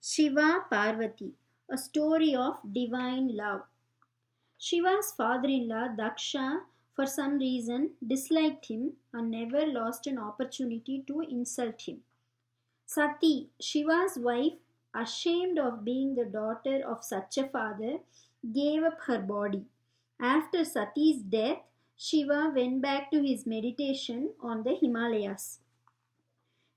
Shiva Parvati, a story of divine love. Shiva's father in law Daksha, for some reason, disliked him and never lost an opportunity to insult him. Sati, Shiva's wife, ashamed of being the daughter of such a father, gave up her body. After Sati's death, Shiva went back to his meditation on the Himalayas.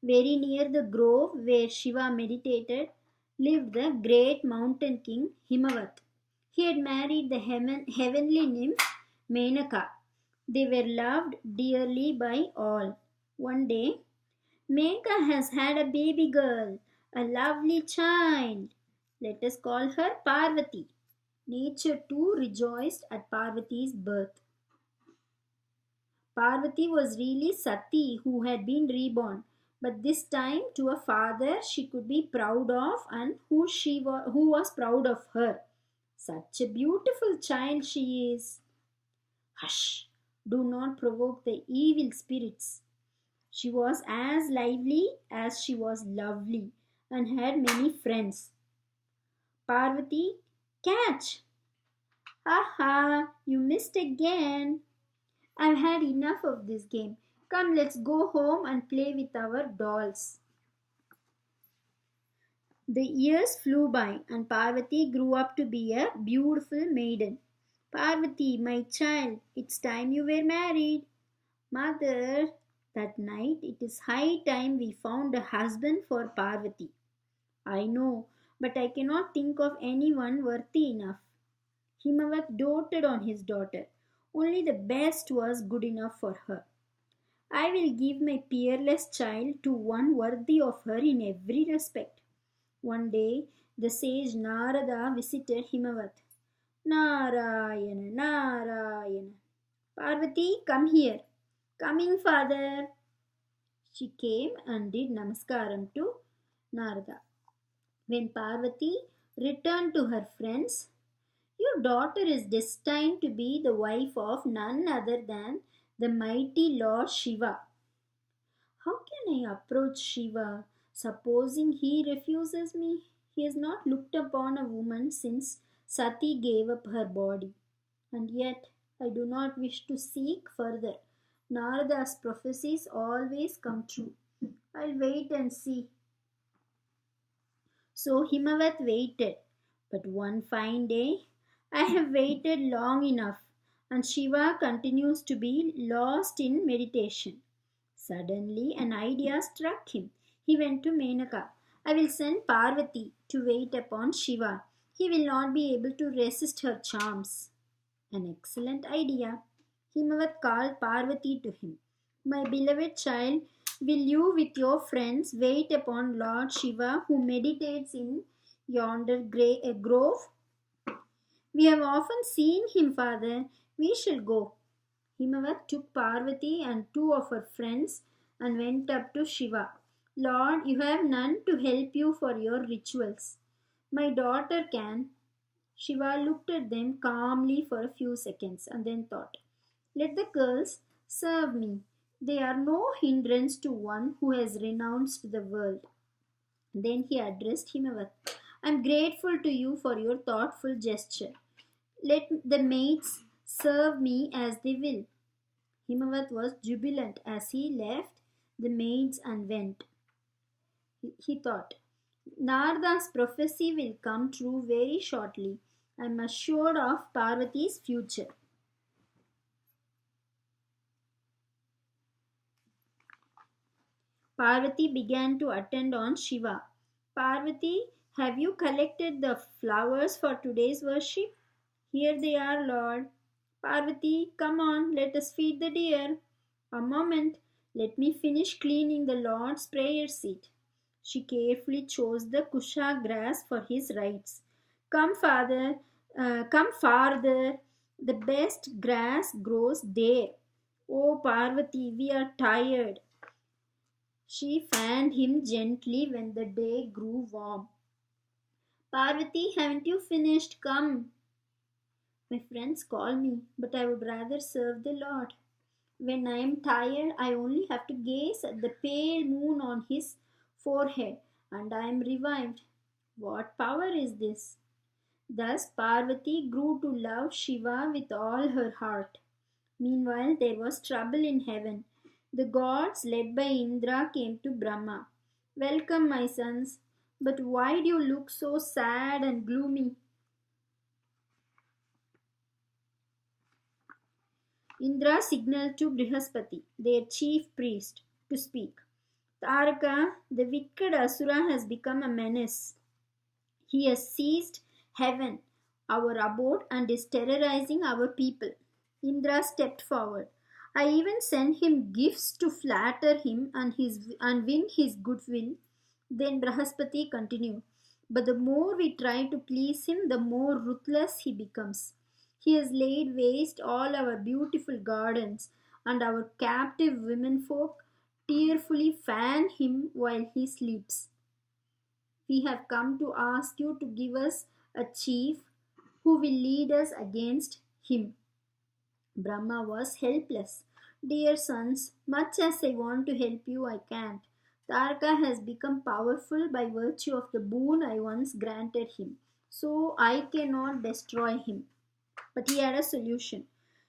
Very near the grove where Shiva meditated lived the great mountain king Himavat. He had married the heavenly nymph Menaka. They were loved dearly by all. One day, Menaka has had a baby girl, a lovely child. Let us call her Parvati. Nature too rejoiced at Parvati's birth. Parvati was really Sati who had been reborn, but this time to a father she could be proud of and who was proud of her. Such a beautiful child she is. Hush! Do not provoke the evil spirits. She was as lively as she was lovely and had many friends. Parvati, catch! Ha ha! You missed again. I've had enough of this game. Come, let's go home and play with our dolls. The years flew by, and Parvati grew up to be a beautiful maiden. Parvati, my child, it's time you were married. Mother, that night it is high time we found a husband for Parvati. I know, but I cannot think of anyone worthy enough. Himavat doted on his daughter. Only the best was good enough for her. I will give my peerless child to one worthy of her in every respect. One day, the sage Narada visited Himavat. Narayana, Narayana. Parvati, come here. Coming, father. She came and did namaskaram to Narada. When Parvati returned to her friends, your daughter is destined to be the wife of none other than the mighty Lord Shiva. How can I approach Shiva, supposing he refuses me? He has not looked upon a woman since Sati gave up her body. And yet, I do not wish to seek further. Narada's prophecies always come true. I'll wait and see. So Himavat waited. But one fine day, I have waited long enough, and Shiva continues to be lost in meditation. Suddenly, an idea struck him. He went to Menaka. I will send Parvati to wait upon Shiva. He will not be able to resist her charms. An excellent idea. Himavat called Parvati to him. My beloved child, will you with your friends wait upon Lord Shiva who meditates in yonder grove? We have often seen him, father. We shall go. Himavat took Parvati and two of her friends and went up to Shiva. Lord, you have none to help you for your rituals. My daughter can. Shiva looked at them calmly for a few seconds and then thought, let the girls serve me. They are no hindrance to one who has renounced the world. Then he addressed Himavat. I am grateful to you for your thoughtful gesture. Let the maids serve me as they will. Himavat was jubilant as he left the maids and went. He thought, Narada's prophecy will come true very shortly. I am assured of Parvati's future. Parvati began to attend on Shiva. Parvati, have you collected the flowers for today's worship? Here they are, Lord. Parvati, come on, let us feed the deer. A moment, let me finish cleaning the Lord's prayer seat. She carefully chose the kusha grass for his rites. Come, come farther. The best grass grows there. Oh, Parvati, we are tired. She fanned him gently when the day grew warm. Parvati, haven't you finished? Come. My friends call me, but I would rather serve the Lord. When I am tired, I only have to gaze at the pale moon on his forehead, and I am revived. What power is this? Thus Parvati grew to love Shiva with all her heart. Meanwhile, there was trouble in heaven. The gods, led by Indra, came to Brahma. Welcome, my sons. But why do you look so sad and gloomy? Indra signaled to Brihaspati, their chief priest, to speak. Taraka, the wicked Asura, has become a menace. He has seized heaven, our abode, and is terrorizing our people. Indra stepped forward. I even sent him gifts to flatter him and win his goodwill. Then Brahaspati continued. But the more we try to please him, the more ruthless he becomes. He has laid waste all our beautiful gardens, and our captive womenfolk tearfully fan him while he sleeps. We have come to ask you to give us a chief who will lead us against him. Brahma was helpless. Dear sons, much as I want to help you, I can't. Taraka has become powerful by virtue of the boon I once granted him, so I cannot destroy him. But he had a solution.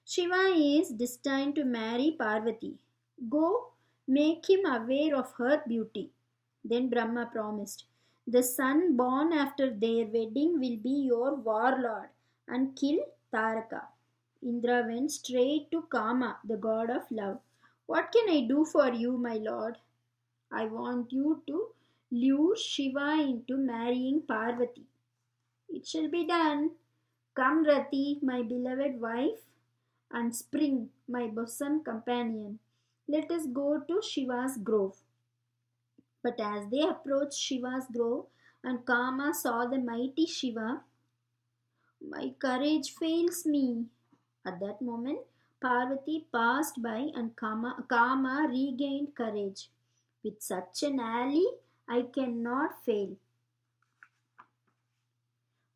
Shiva is destined to marry Parvati. Go, make him aware of her beauty. Then Brahma promised, the son born after their wedding will be your warlord and kill Taraka. Indra went straight to Kama, the god of love. What can I do for you, my lord? I want you to lure Shiva into marrying Parvati. It shall be done. Come, Rati, my beloved wife, and Spring, my bosom companion. Let us go to Shiva's grove. But as they approached Shiva's grove and Kama saw the mighty Shiva, my courage fails me. At that moment, Parvati passed by and Kama regained courage. With such an ally, I cannot fail.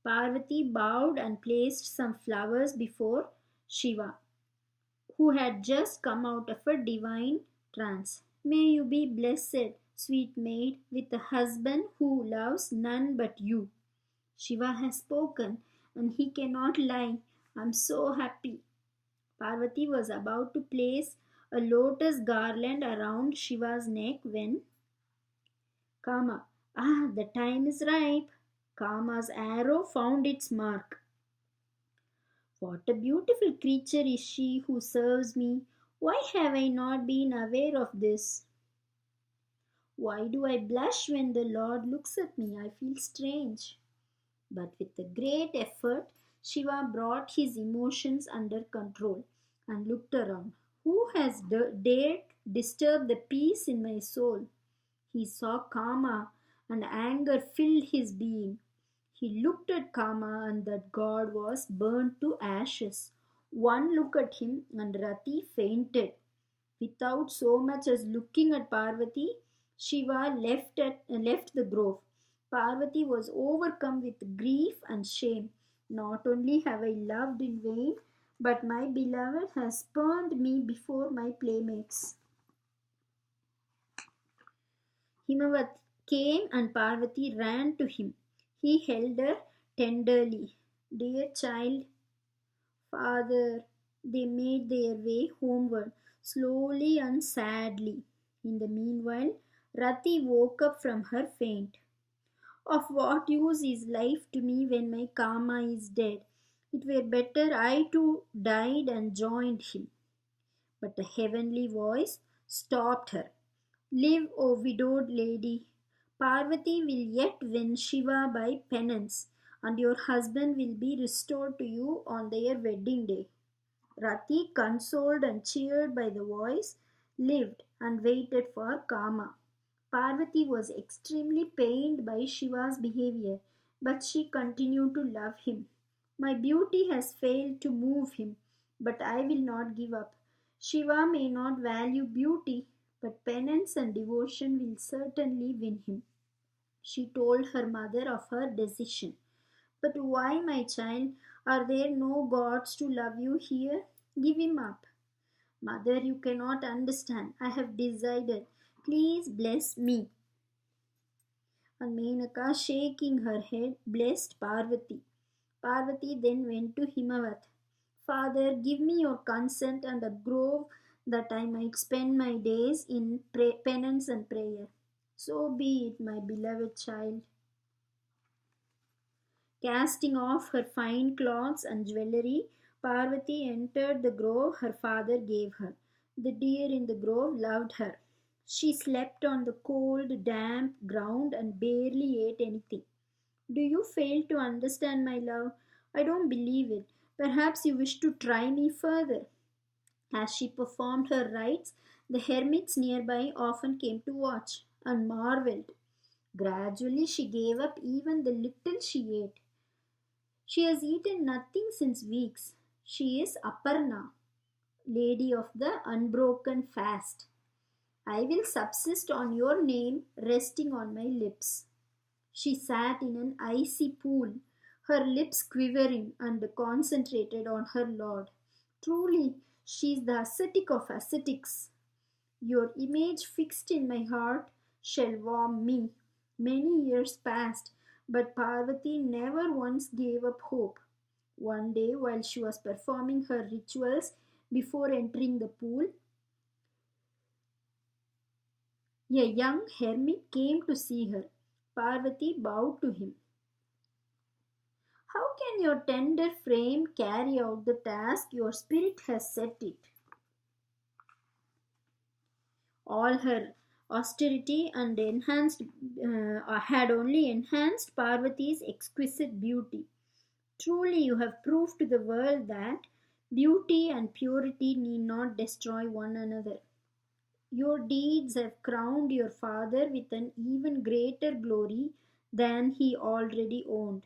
Parvati bowed and placed some flowers before Shiva, who had just come out of a divine trance. May you be blessed, sweet maid, with a husband who loves none but you. Shiva has spoken, and he cannot lie. I am so happy. Parvati was about to place a lotus garland around Shiva's neck when Kama, the time is ripe. Kama's arrow found its mark. What a beautiful creature is she who serves me. Why have I not been aware of this? Why do I blush when the Lord looks at me? I feel strange. But with a great effort, Shiva brought his emotions under control and looked around. Who has dared disturb the peace in my soul? He saw Kama and anger filled his being. He looked at Kama and that god was burnt to ashes. One look at him and Rati fainted. Without so much as looking at Parvati, Shiva left the grove. Parvati was overcome with grief and shame. Not only have I loved in vain, but my beloved has spurned me before my playmates. Himavat came and Parvati ran to him. He held her tenderly. Dear child, father, they made their way homeward, slowly and sadly. In the meanwhile, Rati woke up from her faint. Of what use is life to me when my Kama is dead? It were better I too died and joined him. But a heavenly voice stopped her. Live, O widowed lady. Parvati will yet win Shiva by penance, and your husband will be restored to you on their wedding day. Rati, consoled and cheered by the voice, lived and waited for Kama. Parvati was extremely pained by Shiva's behavior, but she continued to love him. My beauty has failed to move him, but I will not give up. Shiva may not value beauty, but penance and devotion will certainly win him. She told her mother of her decision. But why, my child? Are there no gods to love you here? Give him up. Mother, you cannot understand. I have decided. Please bless me. And Menaka, shaking her head, blessed Parvati. Parvati then went to Himavat. Father, give me your consent and a grove that I might spend my days in penance and prayer. So be it, my beloved child. Casting off her fine clothes and jewellery, Parvati entered the grove her father gave her. The deer in the grove loved her. She slept on the cold, damp ground and barely ate anything. Do you fail to understand my love? I don't believe it. Perhaps you wish to try me further. As she performed her rites, the hermits nearby often came to watch and marveled. Gradually, she gave up even the little she ate. She has eaten nothing since weeks. She is Aparna, lady of the unbroken fast. I will subsist on your name resting on my lips. She sat in an icy pool, her lips quivering and concentrated on her Lord. Truly, she is the ascetic of ascetics. Your image fixed in my heart shall warm me. Many years passed, but Parvati never once gave up hope. One day, while she was performing her rituals before entering the pool, a young hermit came to see her. Parvati bowed to him. How can your tender frame carry out the task your spirit has set it? All her austerity and had only enhanced Parvati's exquisite beauty. Truly, you have proved to the world that beauty and purity need not destroy one another. Your deeds have crowned your father with an even greater glory than he already owned.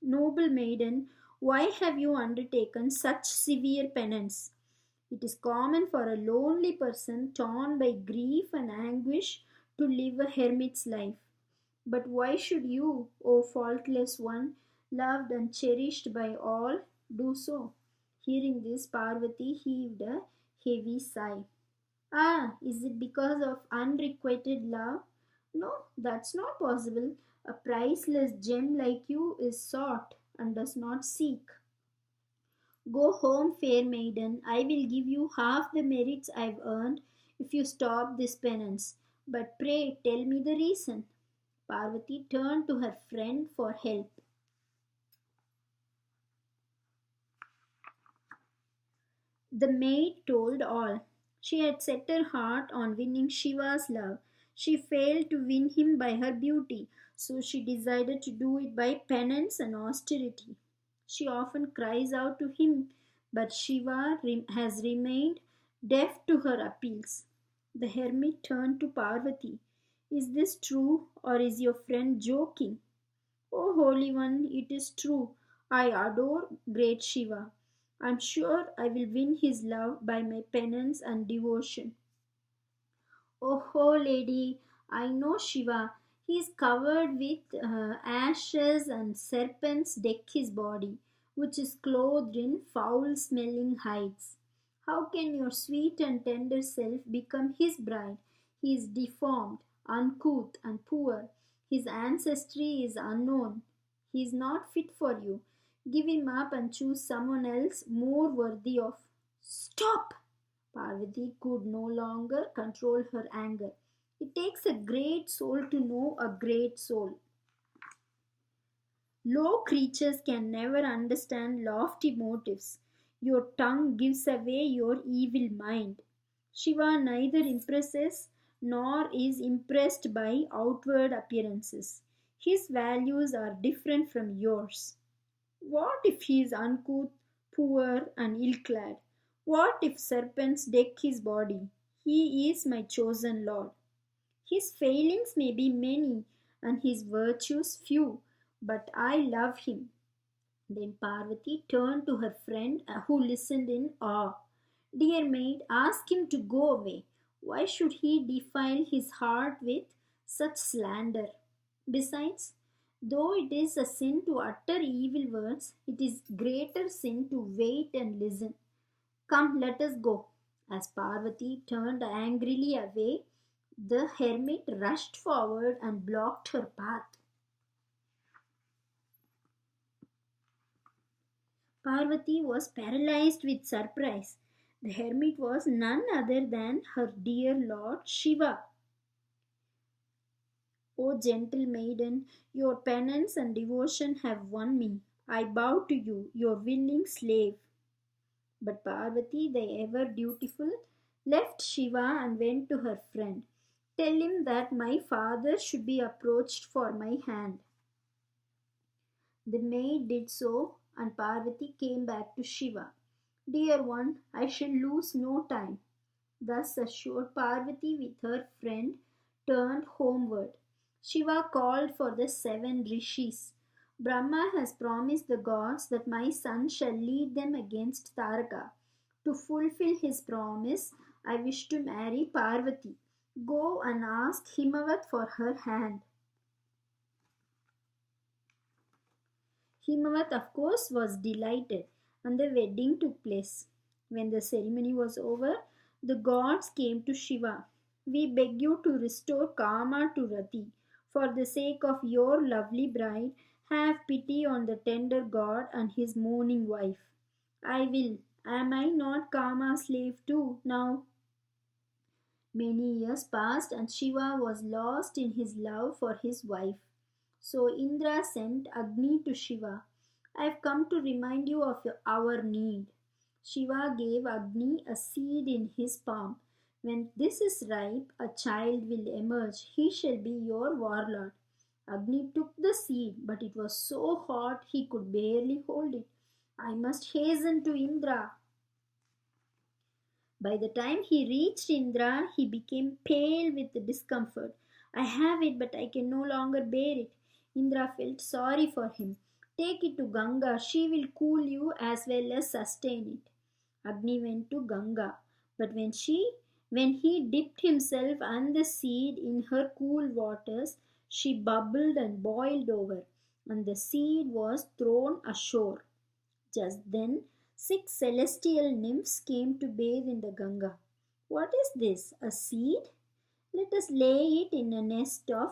Noble maiden, why have you undertaken such severe penance? It is common for a lonely person torn by grief and anguish to live a hermit's life. But why should you, O faultless one, loved and cherished by all, do so? Hearing this, Parvati heaved a heavy sigh. Ah, is it because of unrequited love? No, that's not possible. A priceless gem like you is sought and does not seek. Go home, fair maiden. I will give you half the merits I've earned if you stop this penance. But pray tell me the reason. Parvati turned to her friend for help. The maid told all. She had set her heart on winning Shiva's love. She failed to win him by her beauty, so she decided to do it by penance and austerity. She often cries out to him, but Shiva has remained deaf to her appeals. The hermit turned to Parvati. Is this true, or is your friend joking? O Holy One, it is true. I adore great Shiva. I am sure I will win his love by my penance and devotion. Oh, lady, I know Shiva. He is covered with ashes and serpents deck his body, which is clothed in foul smelling hides. How can your sweet and tender self become his bride? He is deformed, uncouth, and poor. His ancestry is unknown. He is not fit for you. Give him up and choose someone else more worthy of. Stop! Parvati could no longer control her anger. It takes a great soul to know a great soul. Low creatures can never understand lofty motives. Your tongue gives away your evil mind. Shiva neither impresses nor is impressed by outward appearances. His values are different from yours. What if he is uncouth, poor, and ill clad? What if serpents deck his body? He is my chosen Lord. His failings may be many and his virtues few, but I love him. Then Parvati turned to her friend who listened in awe. Dear maid, ask him to go away. Why should he defile his heart with such slander? Besides, though it is a sin to utter evil words, it is greater sin to wait and listen. Come, let us go. As Parvati turned angrily away, the hermit rushed forward and blocked her path. Parvati was paralyzed with surprise. The hermit was none other than her dear Lord Shiva. O gentle maiden, your penance and devotion have won me. I bow to you, your willing slave. But Parvati, the ever dutiful, left Shiva and went to her friend. Tell him that my father should be approached for my hand. The maid did so, and Parvati came back to Shiva. Dear one, I shall lose no time. Thus assured, Parvati with her friend turned homeward. Shiva called for the 7 rishis. Brahma has promised the gods that my son shall lead them against Taraka. To fulfill his promise, I wish to marry Parvati. Go and ask Himavat for her hand. Himavat, of course, was delighted, and the wedding took place. When the ceremony was over, the gods came to Shiva. We beg you to restore Kama to Rati. For the sake of your lovely bride, have pity on the tender god and his mourning wife. I will. Am I not Kama's slave too now? Many years passed, and Shiva was lost in his love for his wife. So Indra sent Agni to Shiva. I have come to remind you of our need. Shiva gave Agni a seed in his palm. When this is ripe, a child will emerge. He shall be your warlord. Agni took the seed, but it was so hot he could barely hold it. I must hasten to Indra. By the time he reached Indra, he became pale with discomfort. I have it, but I can no longer bear it. Indra felt sorry for him. Take it to Ganga. She will cool you as well as sustain it. Agni went to Ganga, but when he dipped himself and the seed in her cool waters, she bubbled and boiled over, and the seed was thrown ashore. Just then, 6 celestial nymphs came to bathe in the Ganga. What is this? A seed? Let us lay it in a nest of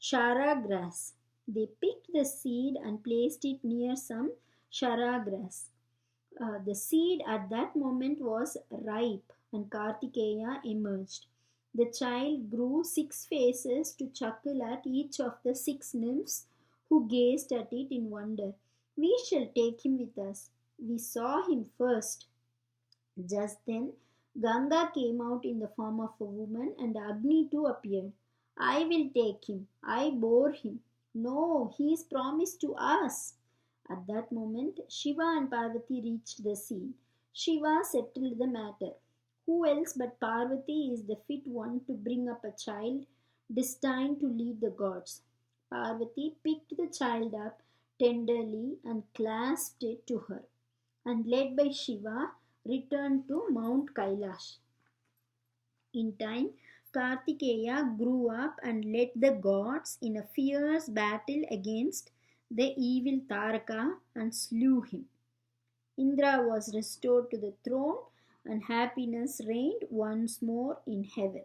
shara grass. They picked the seed and placed it near some shara grass. The seed at that moment was ripe, and Kartikeya emerged. The child grew 6 faces to chuckle at each of the 6 nymphs who gazed at it in wonder. We shall take him with us. We saw him first. Just then, Ganga came out in the form of a woman, and Agni too appeared. I will take him. I bore him. No, he is promised to us. At that moment, Shiva and Parvati reached the scene. Shiva settled the matter. Who else but Parvati is the fit one to bring up a child destined to lead the gods? Parvati picked the child up tenderly and clasped it to her, and led by Shiva, returned to Mount Kailash. In time, Kartikeya grew up and led the gods in a fierce battle against the evil Taraka and slew him. Indra was restored to the throne, and happiness reigned once more in heaven.